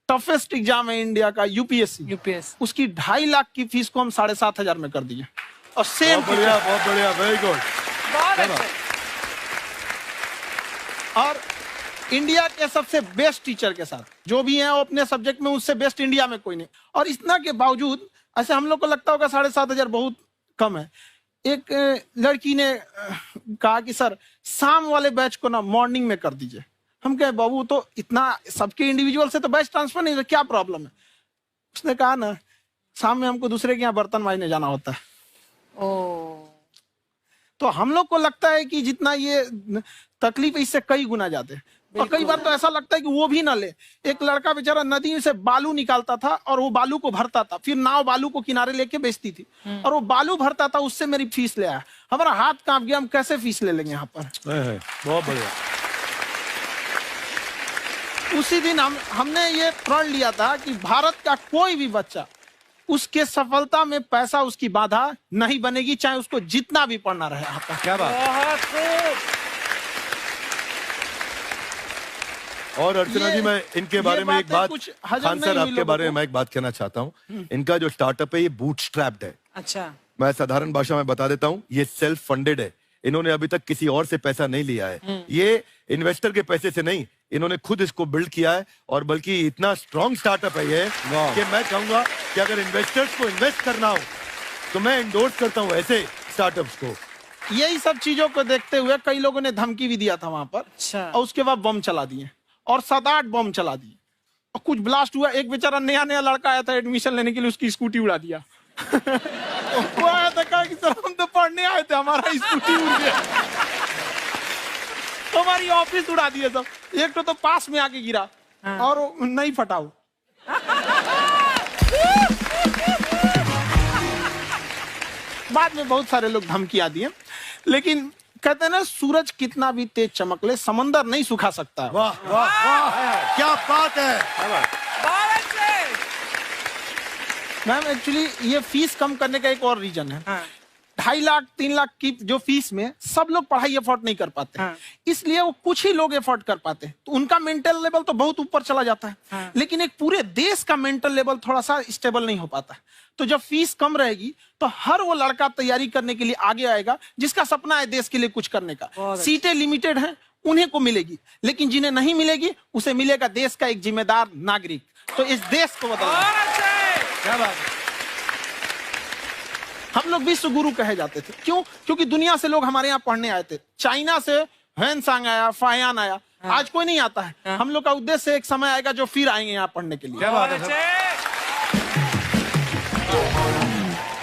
Toughest exam है India का, UPSC, उसकी 2.5 लाख की फीस को हम 7,500 में कर दिए। और सेम बहुत बढ़िया, वेरी गुड। और इंडिया के सबसे बेस्ट टीचर के साथ जो भी हैं वो अपने सब्जेक्ट में उससे बेस्ट इंडिया में कोई नहीं। और इतना के बावजूद ऐसे हम लोग को लगता होगा 7,500 बहुत कम है। एक लड़की ने कहा कि सर शाम वाले बैच को ना मॉर्निंग में कर दीजिए। हम कहे बाबू तो इतना सबके इंडिविजुअल से तो बैच ट्रांसफर नहीं, क्या प्रॉब्लम है? उसने कहा ना शाम में हमको दूसरे के यहाँ बर्तन मांजने जाना होता है। तो हम लोग को लगता है कि जितना ये तकलीफ इससे कई गुना ज्यादा है। और कई बार तो ऐसा लगता है कि वो भी ना ले। एक लड़का बेचारा नदी से बालू निकालता था और वो बालू को भरता था, फिर नाव बालू को किनारे लेके बेचती थी और वो बालू भरता था, उससे मेरी फीस ले आया। हमारा हाथ कांप गया, हम कैसे फीस ले लेंगे यहाँ पर। बहुत बढ़िया। उसी दिन हमने ये प्रण लिया था कि भारत का कोई भी बच्चा उसके सफलता में पैसा उसकी बाधा नहीं बनेगी, चाहे उसको जितना भी पढ़ना रहे यहाँ पर। क्या बात। और अर्चना जी, मैं इनके बारे में एक बात, खान सर आपके बारे में मैं एक बात कहना चाहता हूँ। इनका जो स्टार्टअप है ये बूटस्ट्रैप्ड है। अच्छा, मैं साधारण भाषा में बता देता हूँ, ये सेल्फ फंडेड है। इन्होंने अभी तक किसी और से पैसा नहीं लिया है। ये इन्वेस्टर के पैसे से नहीं, इन्होंने खुद इसको बिल्ड किया है। और बल्कि इतना स्ट्रॉन्ग स्टार्टअप है ये कि मैं कहूंगा कि अगर इन्वेस्टर्स को इन्वेस्ट करना हो तो मैं इंडोर्स करता हूँ ऐसे स्टार्टअप्स को। यही सब चीजों को देखते हुए कई लोगों ने धमकी भी दिया था वहां पर। अच्छा। और उसके बाद बम चला दिए और 7-8 बम चला दिए और कुछ ब्लास्ट हुआ। एक बेचारा नया लड़का आया था एडमिशन लेने के लिए, उसकी स्कूटी उड़ा दिया। वो आया था, कहा कि सर हम तो पढ़ने आए थे, हमारा स्कूटी उड़ गया। हमारी ऑफिस उड़ा दिए सब। एक तो पास में आके गिरा और नहीं फटा वो। बाद में बहुत सारे लोग धमकियां दिए, लेकिन कहते हैं ना सूरज कितना भी तेज चमक ले समंदर नहीं सुखा सकता। वाह वाह वाह, क्या बात है। मैम एक्चुअली ये फीस कम करने का एक और रीजन है। 2.5 लाख 3 लाख की जो फीस में सब लोग पढ़ाई अफोर्ड नहीं कर पाते। इसलिए वो कुछ ही लोग अफोर्ड कर पाते, तो उनका मेंटल लेवल तो बहुत ऊपर चला जाता है। लेकिन एक पूरे देश का मेंटल लेवल थोड़ा सा स्टेबल नहीं हो पाता। तो जब फीस कम रहेगी तो हर वो लड़का तैयारी करने के लिए आगे आएगा जिसका सपना है देश के लिए कुछ करने का। सीटें लिमिटेड हैं, उन्हें को मिलेगी, लेकिन जिन्हें नहीं मिलेगी उसे मिलेगा देश का एक जिम्मेदार नागरिक। तो इस देश को बदलना। क्या बात है। हम लोग विश्व गुरु कहे जाते थे, क्यों? क्योंकि दुनिया से लोग हमारे यहाँ पढ़ने आए थे। चाइना से ह्वेनसांग आया, फायान आया, आज कोई नहीं आता है। हम लोग का उद्देश्य एक समय आएगा जो फिर आएंगे यहाँ पढ़ने के लिए। क्या बात है।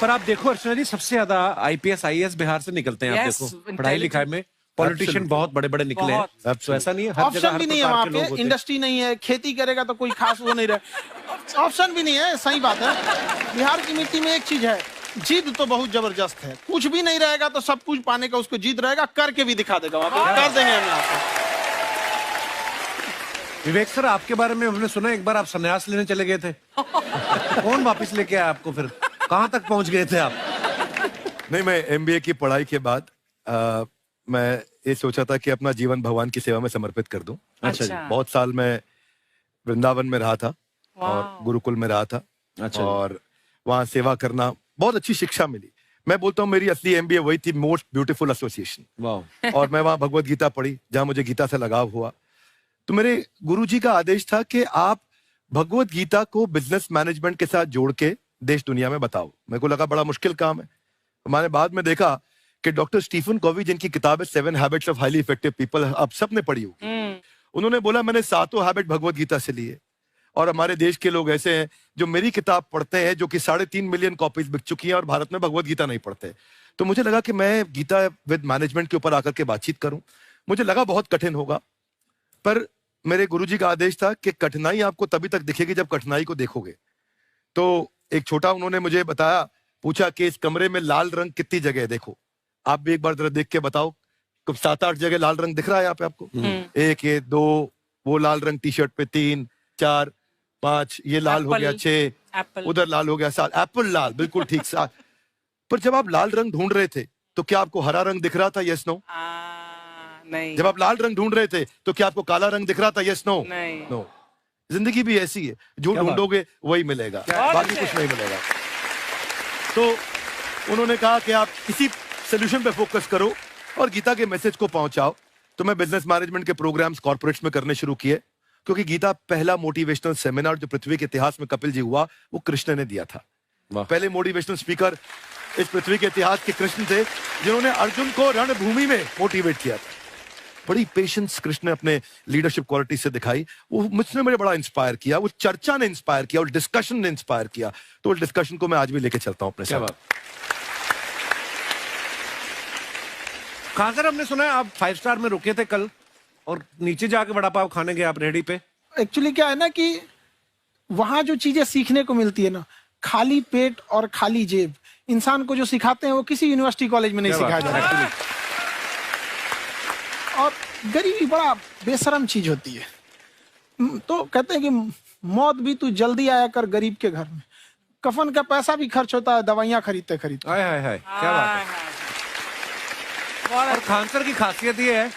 पर आप देखो अर्चना जी, सबसे ज्यादा IPS IAS बिहार से निकलते हैं। आप देखो पढ़ाई लिखाई में पॉलिटिशियन बहुत बड़े बड़े निकले हैं। तो ऐसा नहीं है, हर जगह ऑप्शन भी नहीं है वहाँ पे, इंडस्ट्री नहीं है, खेती करेगा तो कोई खास वो नहीं रहे। ऑप्शन भी नहीं है, सही बात है। बिहार की मिट्टी में एक चीज है, जिद तो बहुत जबरदस्त है। कुछ भी नहीं रहेगा तो सब कुछ पाने का उसको जिद रहेगा, करके भी दिखा देगा। कर देंगे हम यहाँ पे। विवेक सर, आपके बारे में हमने सुना एक बार आप संन्यास लेने चले गए थे। कौन वापस लेके आया आपको? फिर कहाँ तक पहुंच गए थे आप? नहीं, मैं MBA की पढ़ाई के बाद मैं ये सोचा था कि अपना जीवन भगवान की सेवा में समर्पित कर दूं। अच्छा जी। बहुत साल मैं वृंदावन में रहा था और गुरुकुल में रहा था। अच्छा। और वहाँ सेवा करना, बहुत अच्छी शिक्षा मिली। मैं बोलता हूँ मेरी असली MBA वही थी, मोस्ट ब्यूटीफुल एसोसिएशन। और मैं वहाँ भगवत गीता पढ़ी, जहाँ मुझे गीता से लगाव हुआ। तो मेरे गुरुजी का आदेश था कि आप भगवत गीता को बिजनेस मैनेजमेंट के साथ जोड़ के देश दुनिया में बताओ। मेरे को लगा बड़ा मुश्किल काम है। मैंने बाद में देखा कि डॉक्टर स्टीफन कॉवी, जिनकी किताब है 7 habits of highly effective people, आप सबने पढ़ी होगी। उन्होंने बोला मैंने 7 हैबिट भगवत गीता से लिए। और हमारे देश के लोग ऐसे हैं जो मेरी किताब पढ़ते हैं, जो कि 3.5 मिलियन कॉपीज बिक चुकी हैं, और भारत में भगवत गीता नहीं पढ़ते। तो मुझे लगा कि मैं गीता विद मैनेजमेंट के ऊपर आकर के बातचीत करूं। मुझे लगा बहुत कठिन होगा, पर मेरे गुरुजी का आदेश था कि कठिनाई आपको तभी तक दिखेगी जब कठिनाई को देखोगे। तो एक छोटा उन्होंने मुझे बताया, पूछा कि इस कमरे में लाल रंग कितनी जगह है, देखो आप भी एक बार जरा देख के बताओ। कुछ 7-8 जगह लाल रंग दिख रहा है यहाँ पे आपको? 1 ये 2 वो लाल रंग टी शर्ट पे, 3 4 5 ये लाल हो गया, 6 उधर लाल हो गया, 7 एप्पल लाल, बिल्कुल ठीक 7। पर जब आप लाल रंग ढूंढ रहे थे तो क्या आपको हरा रंग दिख रहा था? Yes no? नहीं। जब आप लाल रंग ढूंढ रहे थे तो क्या आपको काला रंग दिख रहा था? Yes no? नहीं। नो। जिंदगी भी ऐसी है, जो ढूंढोगे वही मिलेगा, बाकी कुछ नहीं मिलेगा। तो उन्होंने कहा कि आप इसी सोल्यूशन पे फोकस करो और गीता के मैसेज को पहुंचाओ। तो मैं बिजनेस मैनेजमेंट के प्रोग्राम्स कॉर्पोरेट्स में करने शुरू किए, क्योंकि गीता पहला मोटिवेशनल सेमिनार जो पृथ्वी के इतिहास में कपिल जी हुआ, वो कृष्ण ने दिया था। पहले मोटिवेशनल स्पीकर इस पृथ्वी के इतिहास के कृष्ण थे, जिन्होंने अर्जुन को रणभूमि में मोटिवेट किया था। बड़ी पेशेंस कृष्ण ने अपने लीडरशिप क्वालिटी से दिखाई, वो मुझसे मुझे बड़ा इंस्पायर किया, वो चर्चा ने इंस्पायर किया और डिस्कशन ने इंस्पायर किया। तो उस डिस्कशन को मैं आज भी लेके चलता हूं अपने साथ। कहां सर, हमने सुना है आप 5 स्टार में रुके थे कल और नीचे जाके वड़ा पाव खाने गए आप रेहड़ी पे। एक्चुअली क्या है ना कि वहां जो चीजें सीखने को मिलती है ना, खाली पेट और खाली जेब इंसान को जो सिखाते हैं वो किसी यूनिवर्सिटी कॉलेज में नहीं सिखाया जाता। और गरीबी बड़ा बेशरम चीज होती है। तो कहते हैं कि मौत भी तू जल्दी आया कर गरीब के घर में, कफन का पैसा भी खर्च होता है दवाइयां खरीदते खरीदते। हाय हाय हाय, क्या बात है। और खान सर की खासियत ये है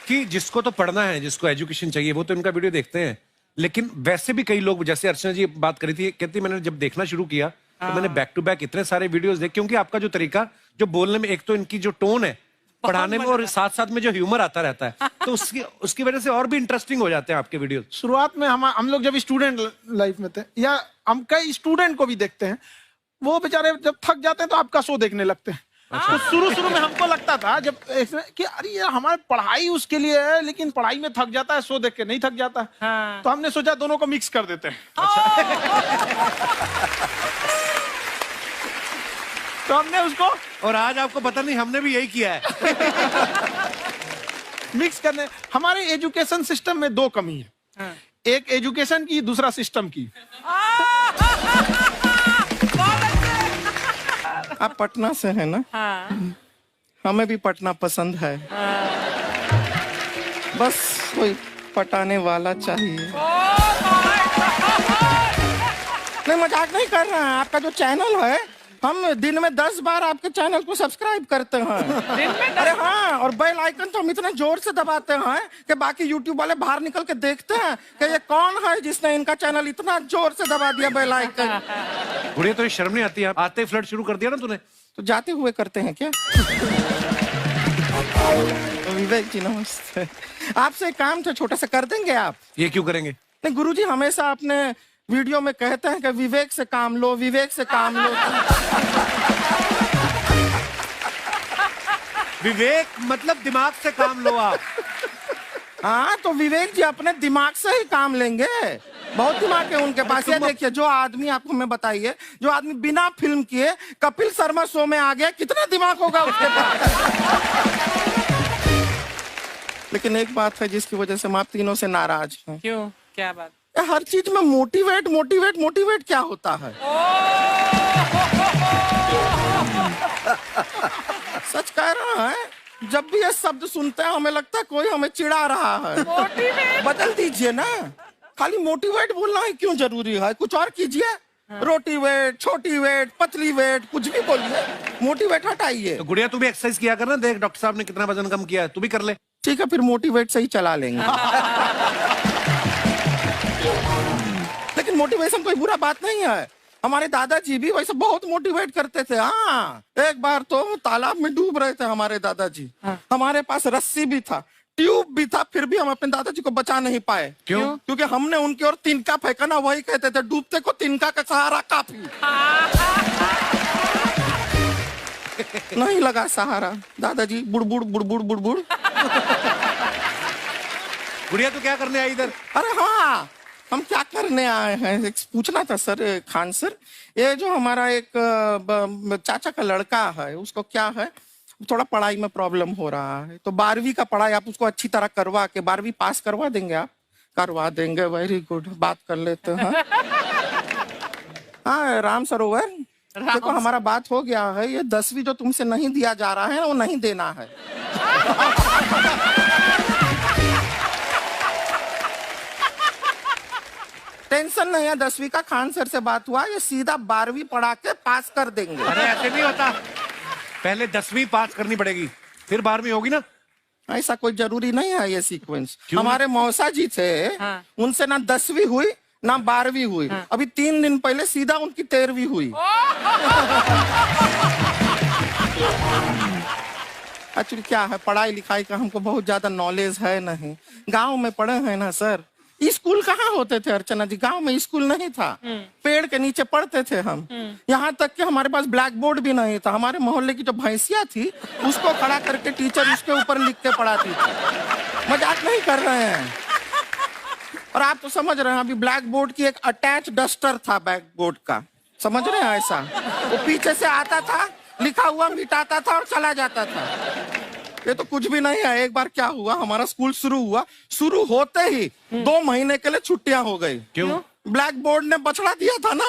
कि जिसको तो पढ़ना है, जिसको एजुकेशन चाहिए, वो तो इनका वीडियो देखते हैं, लेकिन वैसे भी कई लोग, जैसे अर्चना जी बात करी थी, कहती मैंने जब देखना शुरू किया तो मैंने बैक टू बैक इतने सारे वीडियोस देखे, क्योंकि आपका जो तरीका जो बोलने में, एक तो इनकी जो टोन है पढ़ाने में, और साथ साथ में जो ह्यूमर आता रहता है, तो उसकी वजह से और भी इंटरेस्टिंग हो जाते हैं आपके वीडियो। शुरुआत में हम लोग जब स्टूडेंट लाइफ में थे, या हम कई स्टूडेंट को भी देखते हैं, वो बेचारे जब थक जाते हैं तो आपका शो देखने लगते हैं। तो शुरू में हमको लगता था जब कि अरे ये हमारी पढ़ाई उसके लिए है, लेकिन पढ़ाई में थक जाता है, शो देख के नहीं थक जाता। तो हमने सोचा दोनों को मिक्स कर देते हैं। तो हमने उसको, और आज आपको पता नहीं हमने भी यही किया है। मिक्स करने। हमारे एजुकेशन सिस्टम में 2 कमी है, एक एजुकेशन की, दूसरा सिस्टम की। आप पटना से हैं ना? हाँ। हमें भी पटना पसंद है। बस कोई पटाने वाला चाहिए। नहीं, मजाक नहीं कर रहे हैं। आपका जो चैनल है, हम दिन में 10 बार आपके चैनल को सब्सक्राइब करते हैं। दिन में अरे हाँ, और बेल आइकन तो हम इतने जोर से दबाते हैं कि बाकी यूट्यूब वाले बाहर निकल के देखते हैं कि ये कौन है जिसने इनका चैनल इतना जोर से दबा दिया बेल आइकन। बुढ़िया, तो ये शर्म नहीं आती? आते ही फ्लर्ट शुरू कर दिया ना तूने। तो जाते हुए करते हैं क्या? विवेक जी नमस्ते। आपसे एक काम था, छोटा सा कर देंगे आप? ये क्यों करेंगे? नहीं, गुरुजी हमेशा अपने वीडियो में कहते हैं कि विवेक से काम लो, विवेक से काम लो। विवेक मतलब दिमाग से काम लो आप। हाँ, तो विवेक जी अपने दिमाग से ही काम लेंगे। बहुत दिमाग है उनके पास। ये देखिए, जो आदमी, आपको मैं बताइए, जो आदमी बिना फिल्म किए कपिल शर्मा शो में आ गया, कितना दिमाग होगा उसके पास। लेकिन एक बात है जिसकी वजह से हम आप तीनों से नाराज हैं। क्यों? क्या बात? हर चीज में मोटिवेट मोटिवेट मोटिवेट क्या होता है? सच कह रहा है, जब भी ये शब्द सुनते हैं हमें लगता है कोई हमें चिढ़ा रहा है। बदल दीजिए ना, खाली मोटिवेट बोलना ही क्यों जरूरी है? कुछ और कीजिए। रोटी वेट, छोटी वेट, पतली वेट, कुछ भी बोलिए, मोटिवेट हटाइए। तो गुड़िया, तू भी एक्सरसाइज किया करना, देख डॉक्टर साहब ने कितना वजन कम किया है, तू भी कर ले। ठीक है, फिर मोटिवेट से ही चला लेंगे। लेकिन मोटिवेशन कोई बुरा बात नहीं है। हमारे दादाजी भी वैसे बहुत मोटिवेट करते थे। हाँ, एक बार तो तालाब में डूब रहे थे हमारे दादाजी। हमारे पास रस्सी भी था, ट्यूब भी था, फिर भी हम अपने दादाजी को बचा नहीं पाए। क्यों? क्योंकि हमने उनकी ओर तिनका फेंका ना, वही कहते थे डूबते को तिनका का सहारा काफी। नहीं लगा सहारा, दादाजी बुड़बुड़ बुड़बुड़ बुड़बुड़। गुड़िया, तू क्या करने आई इधर? अरे हाँ, हम क्या करने आए हैं, एक पूछना था सर, खान सर, ये जो हमारा एक चाचा का लड़का है, उसको क्या है, थोड़ा पढ़ाई में प्रॉब्लम हो रहा है, तो 12वीं का पढ़ाई आप उसको अच्छी तरह करवा के 12वीं पास करवा देंगे आप? करवा देंगे, वेरी गुड, बात कर लेते हैं। हाँ, राम सरोवर, देखो हमारा बात हो गया है, ये 10वीं जो तुमसे नहीं दिया जा रहा है वो नहीं देना है। टेंशन नहीं है, 10वीं का खान सर से बात हुआ, ये सीधा 12वीं पढ़ा के पास कर देंगे। अरे ऐसे नहीं होता, पहले 10वीं पास करनी पड़ेगी, फिर 12वीं होगी ना। ऐसा कोई जरूरी नहीं है ये सीक्वेंस। हमारे मौसा जी थे, उनसे ना 10वीं हुई ना 12वीं हुई, अभी 3 दिन पहले सीधा उनकी 13वीं हुई। एक्चुअली क्या है, पढ़ाई लिखाई का हमको बहुत ज्यादा नॉलेज है नहीं। गांव में पढ़े हैं ना सर। स्कूल कहाँ होते थे अर्चना जी, गांव में स्कूल नहीं था, पेड़ के नीचे पढ़ते थे हम। यहाँ तक कि हमारे पास ब्लैक बोर्ड भी नहीं था। हमारे मोहल्ले की जो भैंसिया थी उसको खड़ा करके टीचर उसके ऊपर लिख के पढ़ाती थी। मजाक नहीं कर रहे हैं। और आप तो समझ रहे हैं, अभी ब्लैक बोर्ड की एक अटैच डस्टर था ब्लैक बोर्ड का, समझ रहे हैं ऐसा, वो पीछे से आता था, लिखा हुआ मिटाता था और चला जाता था। ये तो कुछ भी नहीं है। एक बार क्या हुआ, हमारा स्कूल शुरू हुआ, शुरू होते ही 2 महीने के लिए छुट्टियां हो गई। क्यों? ब्लैक बोर्ड ने बछड़ा दिया था ना।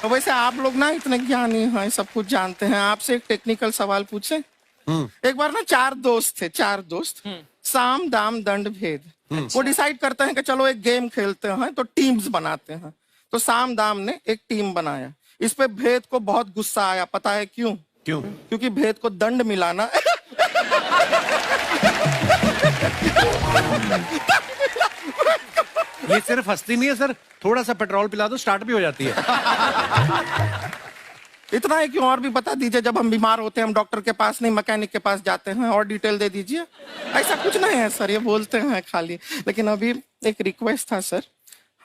तो वैसे आप लोग ना इतने ज्ञानी हैं, सब कुछ जानते हैं। आपसे एक टेक्निकल सवाल पूछे। एक बार ना 4 दोस्त थे, 4 दोस्त, साम दाम दंड भेद। वो डिसाइड करते हैं कि चलो एक गेम खेलते हैं, तो टीम्स बनाते हैं। तो साम दाम ने एक टीम बनाया। इस पे भेद को बहुत गुस्सा आया। पता है क्यों? क्यों? क्योंकि भेद को दंड मिलाना। ये सिर्फ हंसती नहीं है सर, थोड़ा सा पेट्रोल पिला दो स्टार्ट भी हो जाती है। इतना है कि और भी बता दीजिए, जब हम बीमार होते हैं हम डॉक्टर के पास नहीं मैकेनिक के पास जाते हैं, और डिटेल दे दीजिए। ऐसा कुछ नहीं है सर, ये बोलते हैं खाली। लेकिन अभी एक रिक्वेस्ट था सर,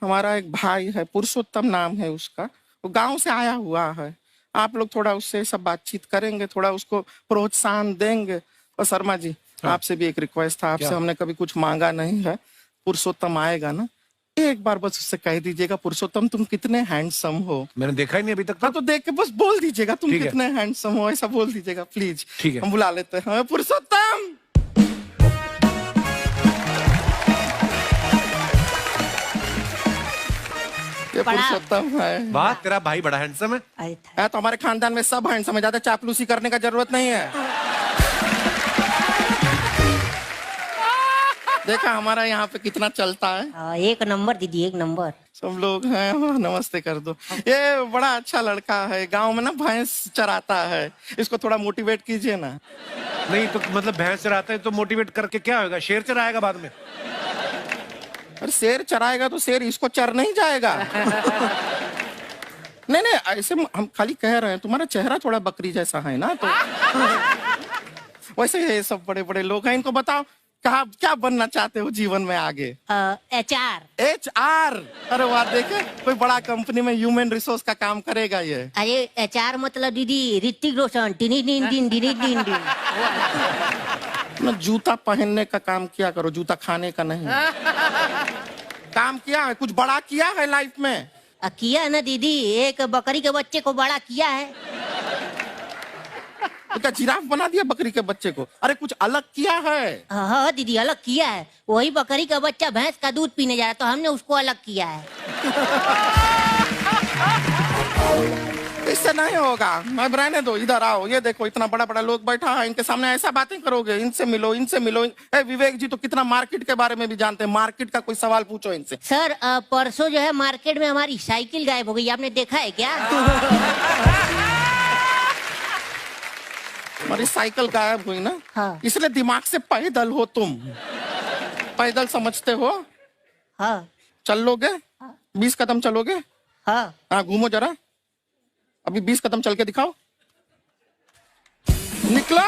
हमारा एक भाई है, पुरुषोत्तम नाम है उसका, वो गांव से आया हुआ है। आप लोग थोड़ा उससे सब बातचीत करेंगे, थोड़ा उसको प्रोत्साहन देंगे। और शर्मा जी, आपसे भी एक रिक्वेस्ट था, आपसे हमने कभी कुछ मांगा नहीं है। पुरुषोत्तम आएगा ना, एक बार बस उससे कह दीजिएगा, पुरुषोत्तम तुम कितने हैंडसम हो। मैंने देखा ही नहीं अभी तक। हाँ, तो देख के बस बोल दीजिएगा तुम ठीक है। कितने हैंडसम हो, ऐसा बोल दीजिएगा प्लीज। ठीक है। हम बुला लेते हैं पुरुषोत्तम। ये पुरुषोत्तम है। वाह, तेरा भाई बड़ा हैंडसम है। है तो हमारे खानदान में सब हैंडसम है, ज्यादा चापलूसी करने का जरूरत नहीं है। देखा हमारा यहाँ पे कितना चलता है। एक नंबर दीदी, एक नंबर। सब लोग हैं, नमस्ते कर दो। ये बड़ा अच्छा लड़का है, गांव में ना भैंस चराता है, इसको थोड़ा मोटिवेट कीजिए ना। नहीं तो मतलब भैंस चराता है तो मोटिवेट करके क्या होगा, शेर चराएगा बाद में। अरे शेर चराएगा तो शेर इसको चर नहीं जाएगा। नहीं नहीं, ऐसे हम खाली कह रहे हैं, तुम्हारा चेहरा थोड़ा बकरी जैसा है ना, तो वैसे ये सब बड़े बड़े लोग हैं। इनको बताओ कहा क्या बनना चाहते हो जीवन में आगे? HR। HR? अरे वाह, देखे कोई बड़ा कंपनी में ह्यूमन रिसोर्स का काम करेगा ये। अरे HR मतलब दीदी ऋतिक रोशन। टिनी दिन दिन दिन दिन दिन। ना जूता पहनने का काम किया करो, जूता खाने का नहीं। काम किया है, कुछ बड़ा किया है लाइफ में? किया है ना दीदी, एक बकरी के बच्चे को बड़ा किया है। तो क्या जिराफ बना दिया बकरी के बच्चे को? अरे कुछ अलग किया है। हाँ दीदी, अलग किया है। वही बकरी का बच्चा भैंस का दूध पीने जा रहा है, तो हमने उसको अलग किया है। इससे नहीं होगा, मैं रहने दो, इधर आओ। ये देखो इतना बड़ा बड़ा लोग बैठा है, इनके सामने ऐसा बातें करोगे? इनसे मिलो, इनसे मिलो। विवेक जी तो कितना मार्केट के बारे में भी जानते हैं, मार्केट का कोई सवाल पूछो इनसे। सर परसों जो है मार्केट में हमारी साइकिल गायब हो गई, आपने देखा है क्या? हमारी साइकिल गायब हुई ना? हाँ। इसलिए दिमाग से पैदल हो तुम, पैदल समझते हो? हाँ। चल लोगे? 20 कदम चलोगे? हाँ। हाँ, घूमो जरा, अभी 20 कदम चल के दिखाओ। निकलो।